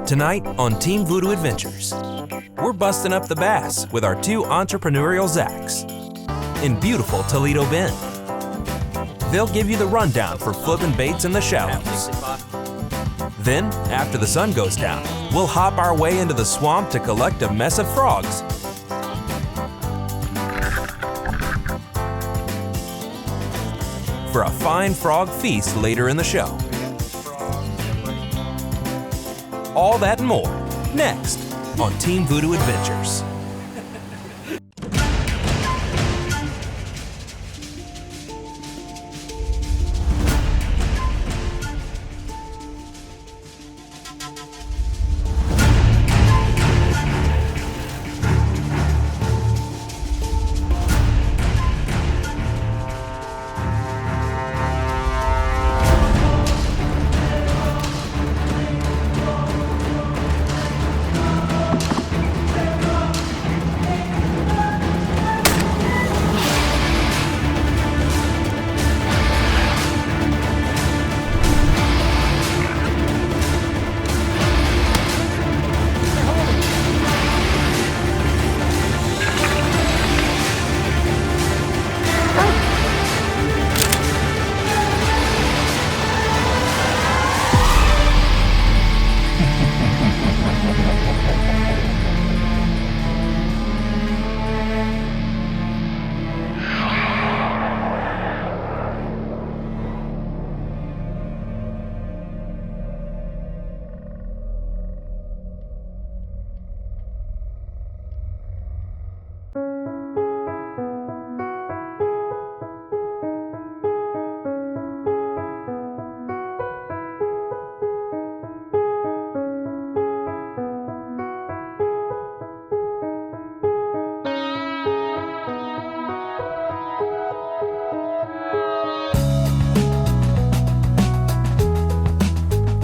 Tonight on Team Voodoo Adventures, we're busting up the bass with our two entrepreneurial Zacks in beautiful Toledo Bend. They'll give you the rundown for flipping baits in the shallows. Then, after the sun goes down, we'll hop our way into the swamp to collect a mess of frogs. For a fine frog feast later in the show. All that and more, next on Team Voodoo Adventures.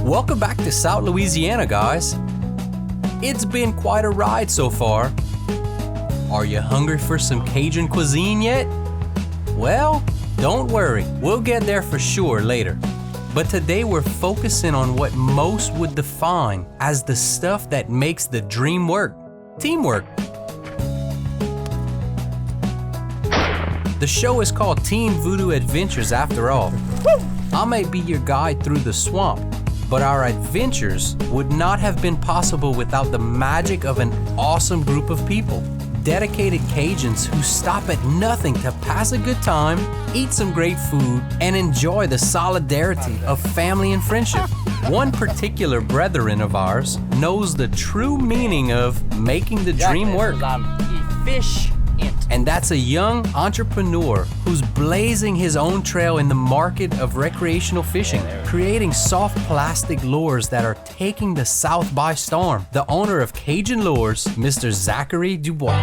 Welcome back to South Louisiana, guys. It's been quite a ride so far. Are you hungry for some Cajun cuisine yet? Well, don't worry, we'll get there for sure later. But today we're focusing on what most would define as the stuff that makes the dream work: teamwork. The show is called Team Voodoo Adventures after all. I may be your guide through the swamp, but our adventures would not have been possible without the magic of an awesome group of people. Dedicated Cajuns who stop at nothing to pass a good time, eat some great food, and enjoy the solidarity of family and friendship. One particular brethren of ours knows the true meaning of making the dream work. And that's a young entrepreneur who's blazing his own trail in the market of recreational fishing, creating soft plastic lures that are taking the South by storm. The owner of Cajun Lures, Mr. Zachary Dubois.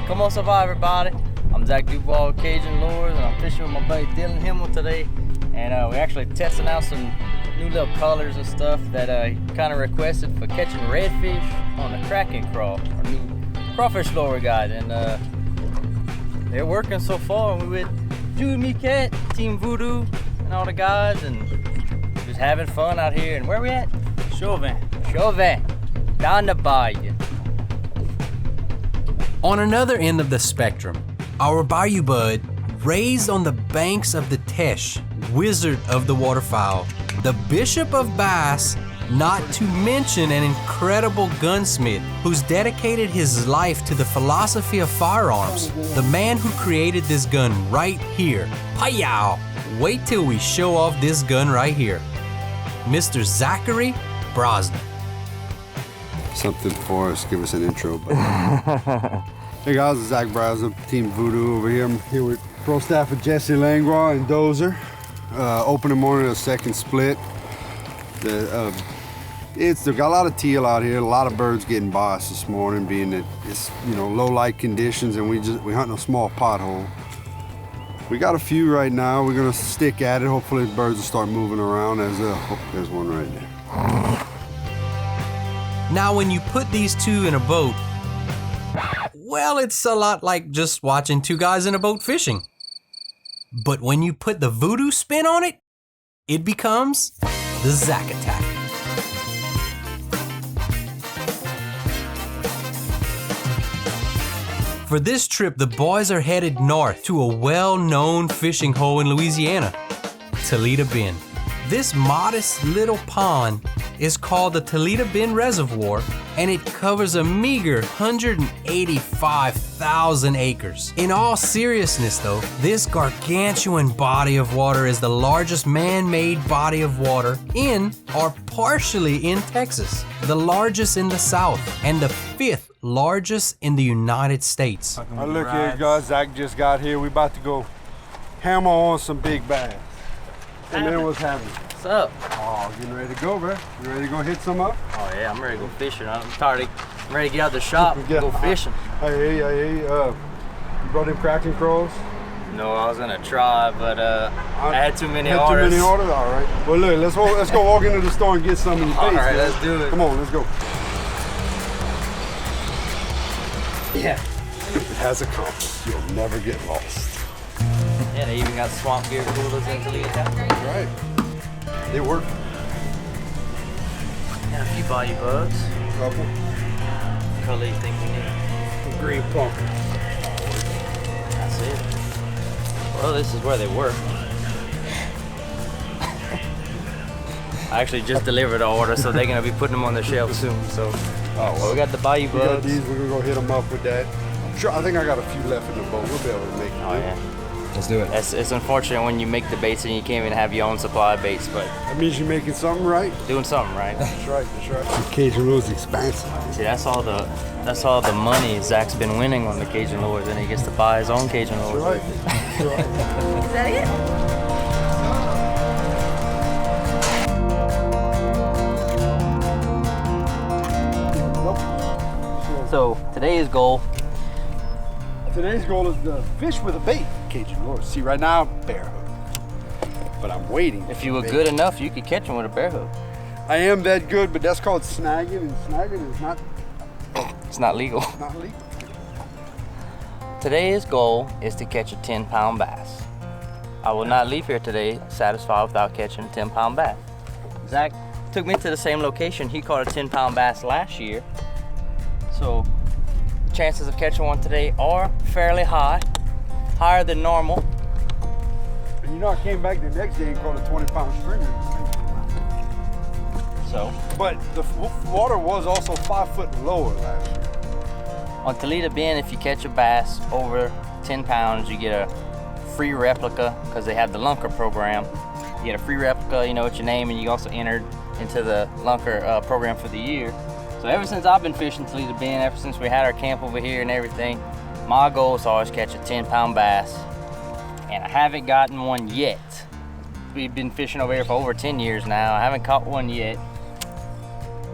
Comment ça va, everybody? I'm Zach Dubois with Cajun Lures, and I'm fishing with my buddy Dylan Himmel today. And we're actually testing out some new little colors and stuff that he kind of requested for catching redfish on the Kraken Crawl, our new crawfish lure guide, and they're working so far. We with Jude, me, Cat, Team Voodoo, and all the guys, and just having fun out here. And where we at? Chauvin, down the bayou. On another end of the spectrum, our bayou bud, raised on the banks of the Teche, wizard of the waterfowl, the bishop of bass, not to mention an incredible gunsmith who's dedicated his life to the philosophy of firearms. The man who created this gun right here. Hi-yow! Wait till we show off this gun right here. Mr. Zachary Brosnan. Something for us, give us an intro. Hey guys, it's Zach Brosnan, Team Voodoo over here. I'm here with pro staff of Jesse Langlois and Dozer. Opening morning of the second split. They've got a lot of teal out here, a lot of birds getting by us this morning, being that it's low light conditions, and we hunt a small pothole. We got a few right now. We're gonna stick at it. Hopefully the birds will start moving around. There's one right there. Now when you put these two in a boat, well, it's a lot like just watching two guys in a boat fishing. But when you put the voodoo spin on it, it becomes the Zack Attack. For this trip, the boys are headed north to a well-known fishing hole in Louisiana, Toledo Bend. This modest little pond is called the Toledo Bend Reservoir, and it covers a meager 185,000 acres. In all seriousness though, this gargantuan body of water is the largest man-made body of water in or partially in Texas, the largest in the South, and the 5th largest in the United States. All right, look here, guys. Zach just got here. We about to go hammer on some big bass. And then what's happening? What's up? Oh, getting ready to go, bro. You ready to go hit some up? Oh yeah, I'm ready to go fishing. I'm tired. I'm ready to get out of the shop and go fishing. Hey, you brought them cracking crows? No, I was gonna try, but I had too many orders. Too many orders? All right. Well, look, let's go walk into the store and get some of these baits. All right, man. let's do it. Come on, let's go. Yeah. It has a compass. You'll never get lost. Yeah, they even got swamp beer coolers in Toledo town. Right. They work. And a few bayou bugs. Couple. What color do you think we need? Green pumpkin. That's it. Well, this is where they work. I actually just delivered the order, so they're gonna be putting them on the shelf soon. So, well, we got the bayou bugs. We got these. We're gonna go hit them up with that. Sure, I think I got a few left in the boat. We'll be able to make it. Oh yeah. Let's do it. It's unfortunate when you make the baits and you can't even have your own supply of baits, but That means you're making something right. doing something right. That's right. The Cajun Lures expansive. See, that's all the money Zach's been winning on the Cajun Lures, and he gets to buy his own Cajun Lures. That's right. That's right. Is that it? So today's goal. Today's goal is to fish with a bait. Cajun Lures. See, right now, bear hook. But I'm waiting. If you were good enough, you could catch him with a bear hook. I am that good, but that's called snagging, and snagging is not It's not legal. legal. Today's goal is to catch a 10-pound bass. I will not leave here today satisfied without catching a 10-pound bass. Zach took me to the same location. He caught a 10-pound bass last year. So chances of catching one today are fairly high, higher than normal. And you know, I came back the next day and caught a 20-pound stringer. So But the water was also 5 foot lower last year. on Toledo Bend, if you catch a bass over 10 pounds, you get a free replica because they have the lunker program. You get a free replica, you know, with your name, and you also entered into the lunker program for the year. So ever since I've been fishing Toledo Bend, ever since we had our camp over here and everything, my goal is to always catch a 10-pound bass, and I haven't gotten one yet. We've been fishing over here for over 10 years now. I haven't caught one yet.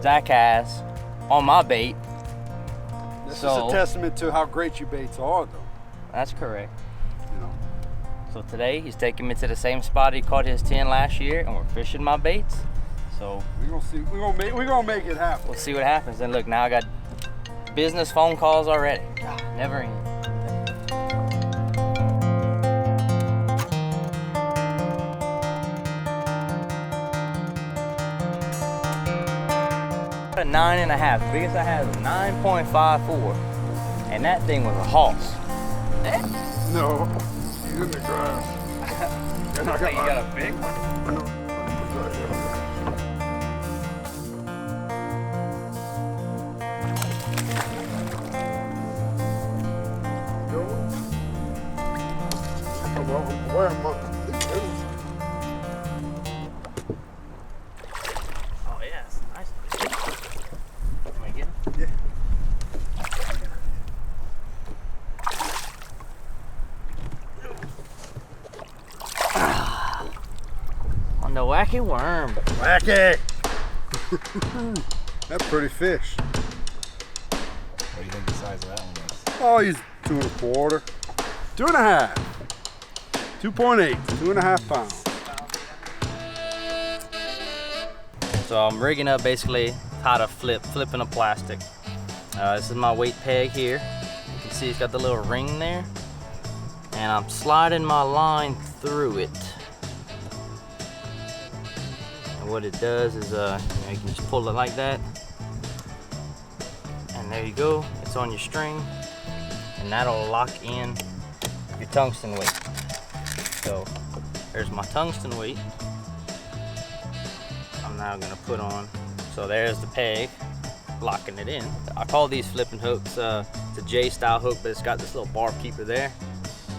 Zach has on my bait. This So- is a testament to how great your baits are, though. That's correct. You know. So today he's taking me to the same spot he caught his 10 last year, and we're fishing my baits. So We're gonna see. We're gonna make it happen. we'll see what happens. And look, now I got business phone calls already. Never end. A 9.5. The biggest I had was 9.54, and that thing was a hoss. No, he's in the grass. And I You got a big one? Where am I? Oh yeah, it's nice. Can we get him? Yeah. On the wacky worm. Wacky! That's a pretty fish. What do you think the size of that one is? Oh, he's 2 1/4. 2.5. 2.8. 2.5 pounds. So I'm rigging up basically how to flipping a plastic. This is my weight peg here. You can see it's got the little ring there. And I'm sliding my line through it. And what it does is, you can just pull it like that. And there you go, it's on your string. And and that'll lock in your tungsten weight. So there's my tungsten weight. I'm now gonna put on, so there's the peg, locking it in. I call these flipping hooks, it's a J style hook, but it's got this little barb keeper there.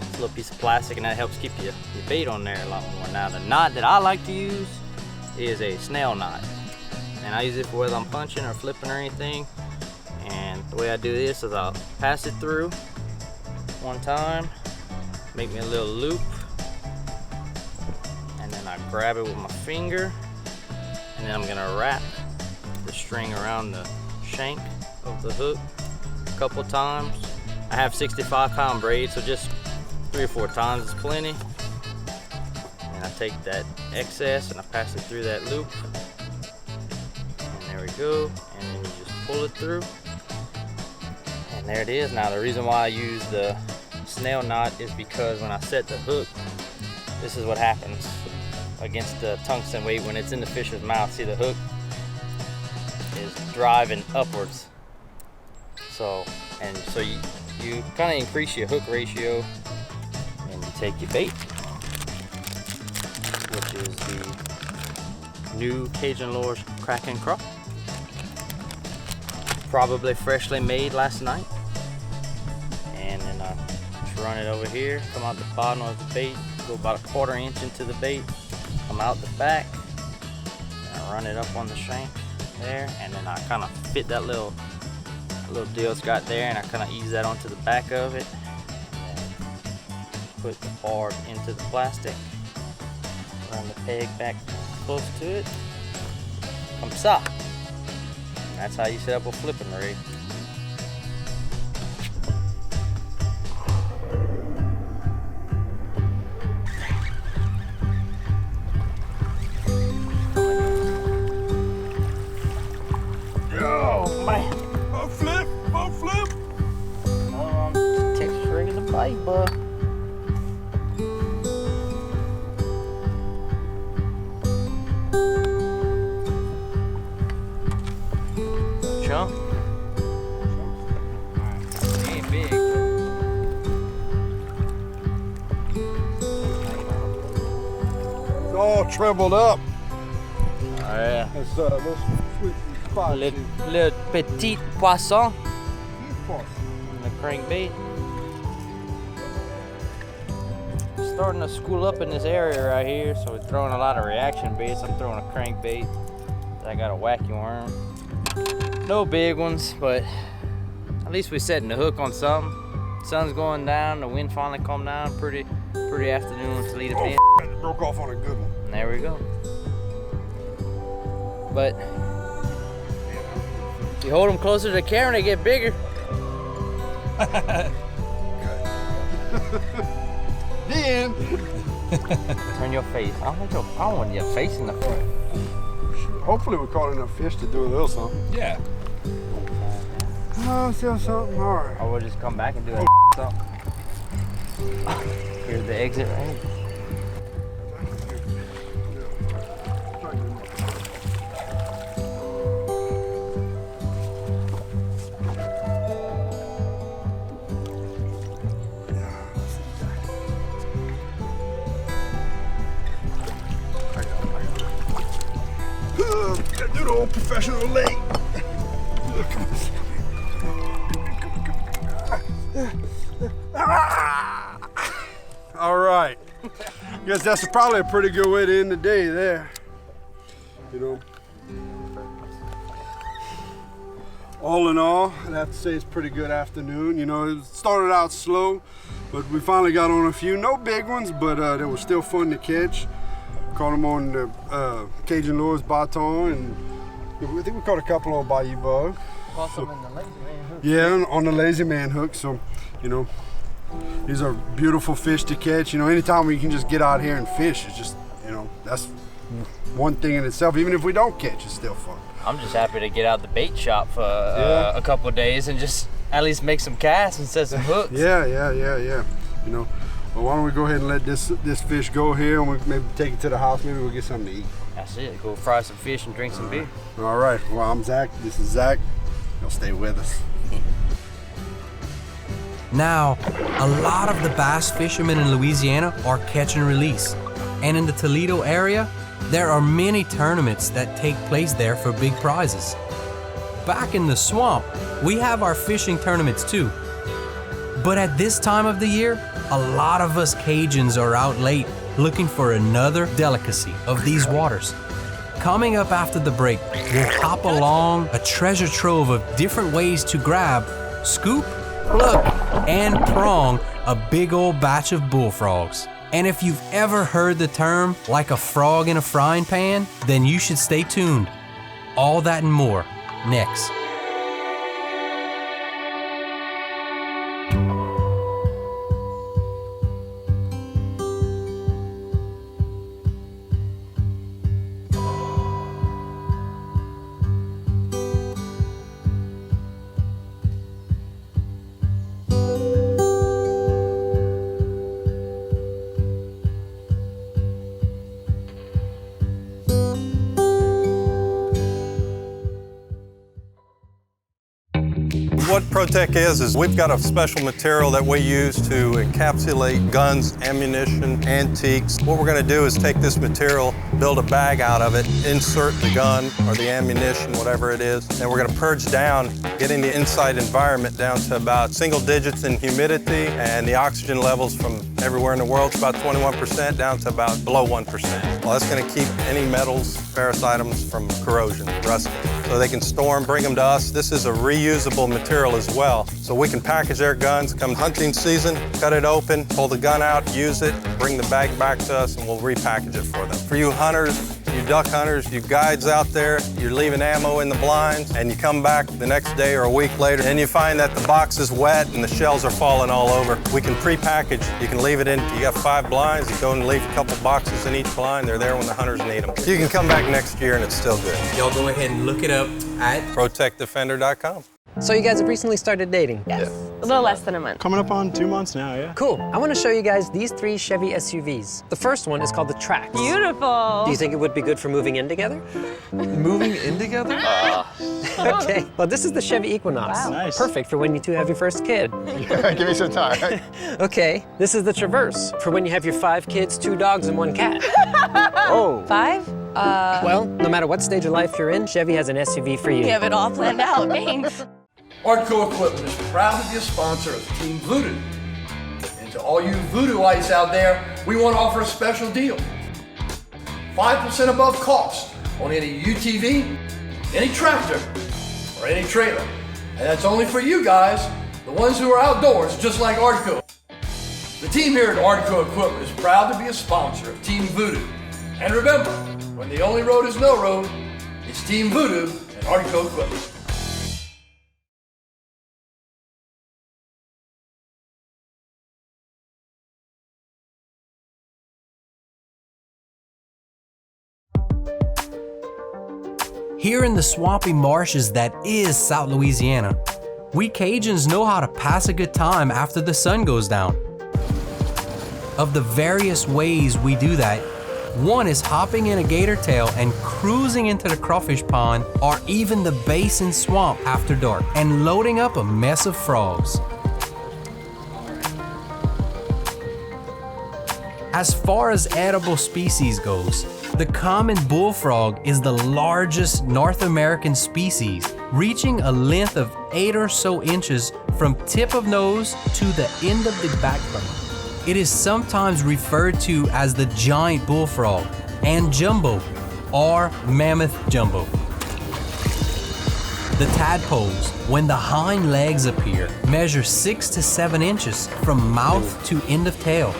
This little piece of plastic, and that helps keep your bait on there a lot more. Now the knot that I like to use is a snail knot. And I use it for whether I'm punching or flipping or anything. And the way I do this is I'll pass it through one time, make me a little loop, and then I grab it with my finger, and then I'm gonna wrap the string around the shank of the hook a couple times. I have 65-pound braid, so just 3 or 4 times is plenty. And I take that excess and I pass it through that loop. And there we go. And then you just pull it through. And there it is. Now the reason why I use the snail knot is because when I set the hook, this is what happens against the tungsten weight when it's in the fish's mouth. See, the hook is driving upwards. So you kind of increase your hook ratio, and you take your bait, which is the new Cajun Lures Kraken Craw. Probably freshly made last night. And then I just run it over here, come out the bottom of the bait, go about 1/4 inch into the bait, come out the back, and I run it up on the shank there, and then I kind of fit that little deal it's got there, and I kind of ease that onto the back of it, and put the barb into the plastic, run the peg back close to it, come stop. That's how you set up a flipping rig. Oh man! Boat flip! Texas rig in the bite, bud. Chunk. He ain't big. It's all trebled up. Oh yeah. It's little sweet spot. Le petit poisson. The crankbait. Starting to school up in this area right here, so we're throwing a lot of reaction baits. I'm throwing a crankbait. I got a wacky worm. No big ones, but at least we're setting the hook on something. Sun's going down, the wind finally calmed down. Pretty afternoon in Toledo Bend. It broke off on a good one. And there we go. But if you hold them closer to the camera, they get bigger. Then Turn your face. I don't want your face in the front. hopefully we caught enough fish to do a little something. Yeah. Oh, still something. All right. Or we'll just come back and do that something. Here's the exit right here. Gotta do the old professional leg. All right. Guess that's probably a pretty good way to end the day there. You know. All in all, I'd have to say it's a pretty good afternoon. You know, it started out slow, but we finally got on a few. No big ones, but they were still fun to catch. Caught them on the Cajun Lures baton, and I think we caught a couple on Bayou Bug. Caught them in the lazy man hook. Yeah, on the lazy man hook. So, you know, these are beautiful fish to catch. You know, anytime we can just get out here and fish, it's just, you know, that's one thing in itself. Even if we don't catch, it's still fun. I'm just happy to get out the bait shop for a couple of days and just at least make some casts and set some hooks. Yeah. You know, well, why don't we go ahead and let this fish go here, and we'll maybe take it to the house. Maybe we'll get something to eat. That's it. Go fry some fish and drink some beer. All right. Well, I'm Zach. This is Zach. Y'all stay with us. Now, a lot of the bass fishermen in Louisiana are catch and release. And in the Toledo area, there are many tournaments that take place there for big prizes. Back in the swamp, we have our fishing tournaments too. But at this time of the year, a lot of us Cajuns are out late looking for another delicacy of these waters. Coming up after the break, we'll hop along a treasure trove of different ways to grab, scoop, pluck, and prong a big old batch of bullfrogs. And if you've ever heard the term like a frog in a frying pan, then you should stay tuned. All that and more next. What Protec is we've got a special material that we use to encapsulate guns, ammunition, antiques. What we're going to do is take this material, build a bag out of it, insert the gun or the ammunition, whatever it is, and we're going to purge down, getting the inside environment down to about single digits in humidity, and the oxygen levels from everywhere in the world is about 21% down to about below 1%. Well, that's going to keep any metals, ferrous items from corrosion, rusting. So they can store them, bring them to us. This is a reusable material as well. So we can package their guns, come hunting season, cut it open, pull the gun out, use it, bring the bag back to us, and we'll repackage it for them. For you hunters, you duck hunters, you guides out there, you're leaving ammo in the blinds, and you come back the next day or a week later, and you find that the box is wet and the shells are falling all over. We can pre-package. You can leave it in. You got 5 blinds, you go and leave a couple boxes in each blind. They're there when the hunters need them. You can come back next year and it's still good. Y'all go ahead and look it up at ProtectDefender.com. So you guys have recently started dating? Yes. A little less than a month. Coming up on 2 months now, yeah. Cool. I want to show you guys these 3 Chevy SUVs. The first one is called the Trax. Beautiful. Do you think it would be good for moving in together? Moving in together? Okay. Well, this is the Chevy Equinox. Wow. Nice. Perfect for when you 2 have your first kid. Give me some time. Okay. This is the Traverse for when you have your 5 kids, 2 dogs, and 1 cat. Oh. 5? Well, no matter what stage of life you're in, Chevy has an SUV for you. We have it all planned out, thanks. Artco Equipment is proud to be a sponsor of Team Voodoo. And to all you Voodooites out there, we want to offer a special deal. 5% above cost on any UTV, any tractor, or any trailer. And that's only for you guys, the ones who are outdoors, just like Artco. The team here at Artco Equipment is proud to be a sponsor of Team Voodoo. And remember, when the only road is no road, it's Team Voodoo and Artco Equipment. Here in the swampy marshes that is South Louisiana, we Cajuns know how to pass a good time after the sun goes down. Of the various ways we do that, one is hopping in a gator tail and cruising into the crawfish pond or even the basin swamp after dark and loading up a mess of frogs. As far as edible species goes, the common bullfrog is the largest North American species, reaching a length of 8 or so inches from tip of nose to the end of the backbone. It is sometimes referred to as the giant bullfrog and jumbo or mammoth jumbo. The tadpoles, when the hind legs appear, measure 6 to 7 inches from mouth to end of tail.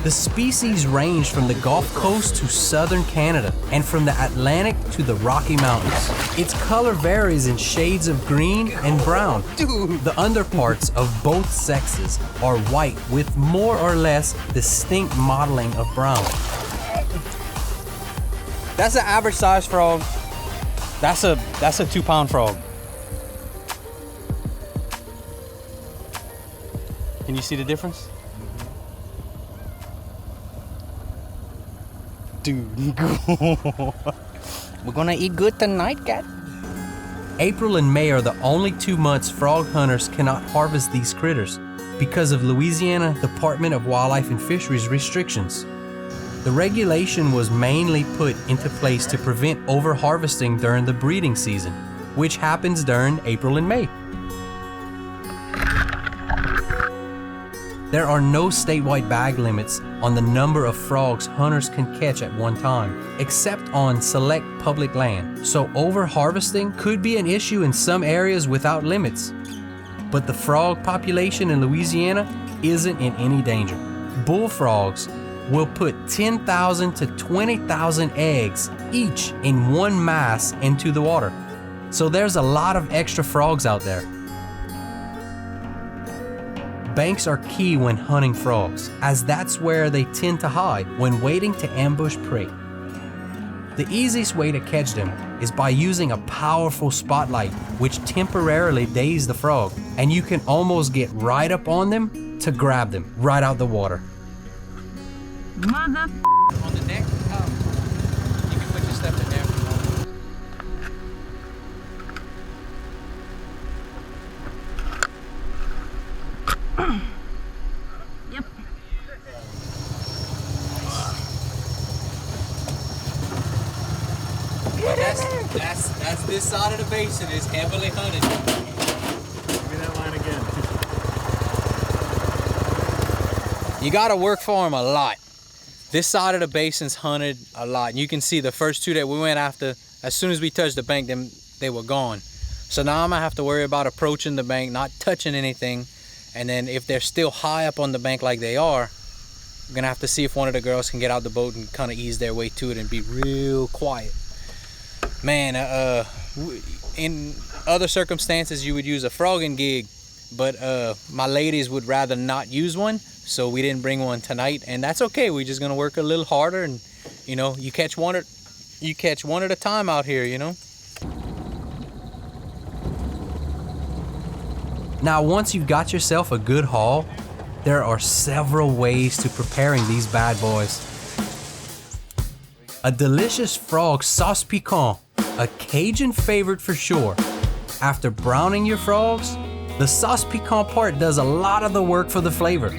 The species range from the Gulf Coast to southern Canada and from the Atlantic to the Rocky Mountains. Its color varies in shades of green and brown. The underparts of both sexes are white with more or less distinct mottling of brown. That's an average size frog. That's a 2-pound frog. Can you see the difference? Dude, we're gonna eat good tonight, cat. April and May are the only 2 months frog hunters cannot harvest these critters. because of Louisiana Department of Wildlife and Fisheries restrictions. The regulation was mainly put into place to prevent overharvesting during the breeding season, which happens during April and May. There are no statewide bag limits on the number of frogs hunters can catch at one time, except on select public land, so overharvesting could be an issue in some areas without limits. But the frog population in Louisiana isn't in any danger. Bullfrogs will put 10,000 to 20,000 eggs each in one mass into the water. So there's a lot of extra frogs out there. Banks are key when hunting frogs, as that's where they tend to hide when waiting to ambush prey. The easiest way to catch them is by using a powerful spotlight which temporarily dazes the frog, and you can almost get right up on them to grab them right out the water. On the neck, you can put your stuff in there. Yep. That's this side of the basin is heavily hunted. Give me that line again. You gotta work for them a lot. This side of the basin's hunted a lot. You can see the first two that we went after, as soon as we touched the bank, they were gone. So now I'm gonna have to worry about approaching the bank, not touching anything. And then if they're still high up on the bank like they are, I'm gonna have to see if one of the girls can get out the boat and kind of ease their way to it and be real quiet. Man, in other circumstances you would use a frogging gig, but my ladies would rather not use one, so we didn't bring one tonight, and that's okay. We're just gonna work a little harder, and you know, you catch one at a time out here, you know. Now, once you've got yourself a good haul, there are several ways to preparing these bad boys. A delicious frog sauce piquant, a Cajun favorite for sure. After browning your frogs, the sauce piquant part does a lot of the work for the flavor.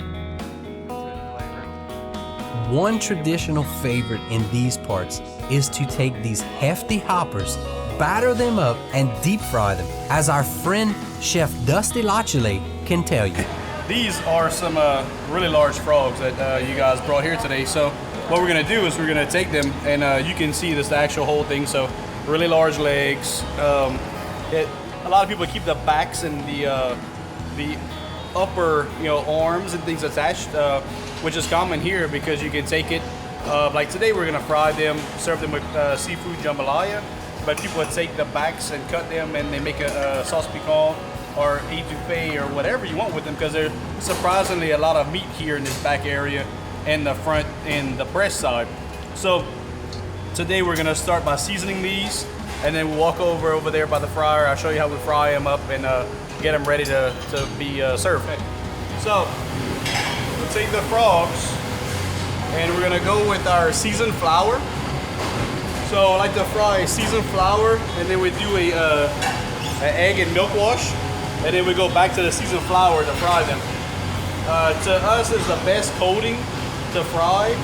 One traditional favorite in these parts is to take these hefty hoppers, batter them up, and deep fry them, as our friend Chef Dusty Lachile can tell you. These are some really large frogs that you guys brought here today. So what we're gonna do is we're gonna take them, and you can see this the actual whole thing. So really large legs. A lot of people keep the backs and the upper, arms and things attached, which is common here because you can take it. Like today, we're gonna fry them, serve them with seafood jambalaya. But people would take the backs and cut them, and they make a sauce piquant or étouffée or whatever you want with them, because there's surprisingly a lot of meat here in this back area and the front and the breast side. So today we're gonna start by seasoning these, and then we'll walk over there by the fryer. I'll show you how we fry them up and get them ready to be served. So we'll take the frogs, and we're gonna go with our seasoned flour. So I like to fry seasoned flour, and then we do an egg and milk wash, and then we go back to the seasoned flour to fry them. To us, it's the best coating to fry.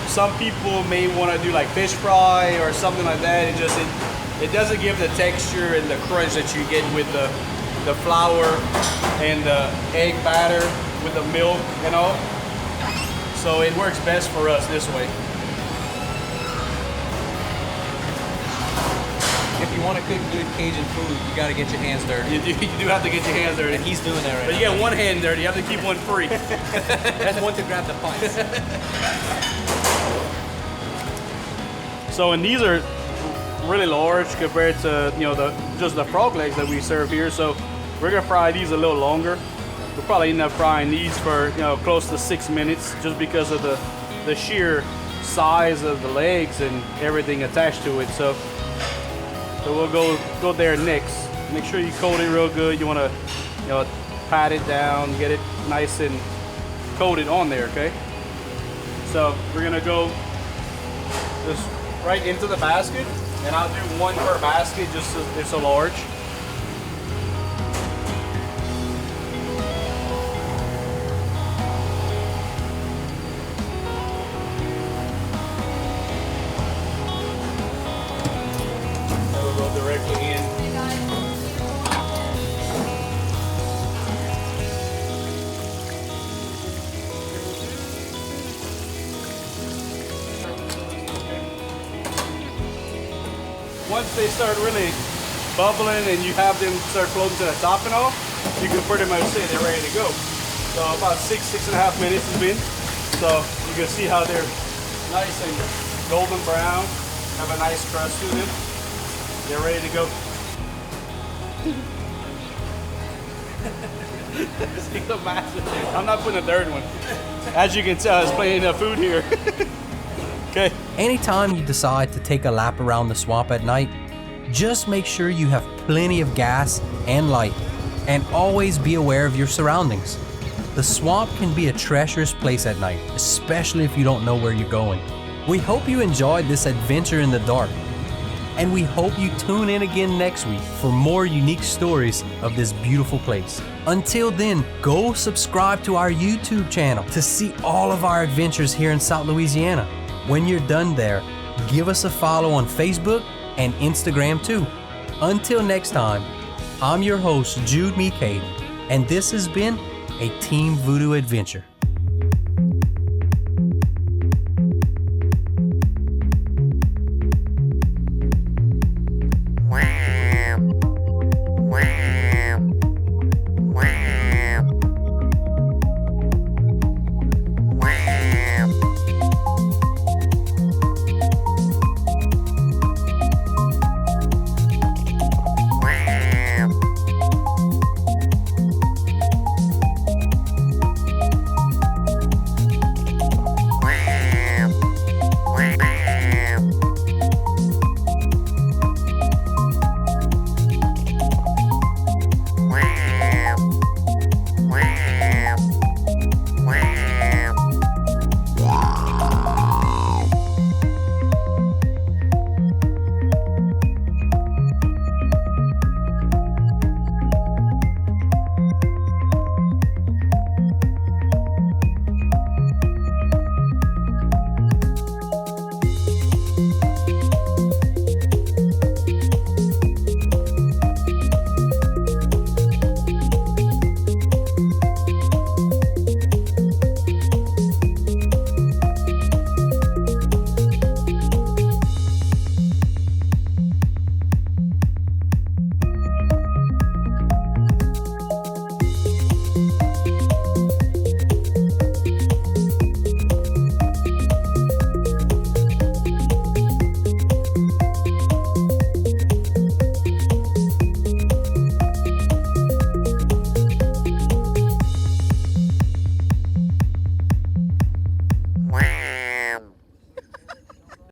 Some people may want to do like fish fry or something like that. It doesn't give the texture and the crunch that you get with the flour and the egg batter with the milk, So it works best for us this way. If you want to cook good Cajun food, you got to get your hands dirty. You do have to get your hands dirty. And he's doing that right now. But you get one hand dirty, you have to keep one free. That's one to grab the pies. So, and these are really large compared to, just the frog legs that we serve here. So we're gonna fry these a little longer. We'll probably end up frying these for, close to 6 minutes, just because of the sheer size of the legs and everything attached to it. So we'll go there next. Make sure you coat it real good. You want to, pat it down, get it nice and coated on there, okay? So we're gonna go just right into the basket, and I'll do one per basket just so it's so large. once they start really bubbling and you have them start floating to the top and all, you can pretty much say they're ready to go. So about 6.5 minutes has been. So you can see how they're nice and golden brown, have a nice crust to them. They're ready to go. I'm not putting a third one. As you can tell, there's plenty of food here. Okay. Anytime you decide to take a lap around the swamp at night, just make sure you have plenty of gas and light, and always be aware of your surroundings. The swamp can be a treacherous place at night, especially if you don't know where you're going. We hope you enjoyed this adventure in the dark, and we hope you tune in again next week for more unique stories of this beautiful place. Until then, go subscribe to our YouTube channel to see all of our adventures here in South Louisiana. When you're done there, give us a follow on Facebook and Instagram too. Until next time, I'm your host, Jude Meekade, and this has been a Team Voodoo adventure.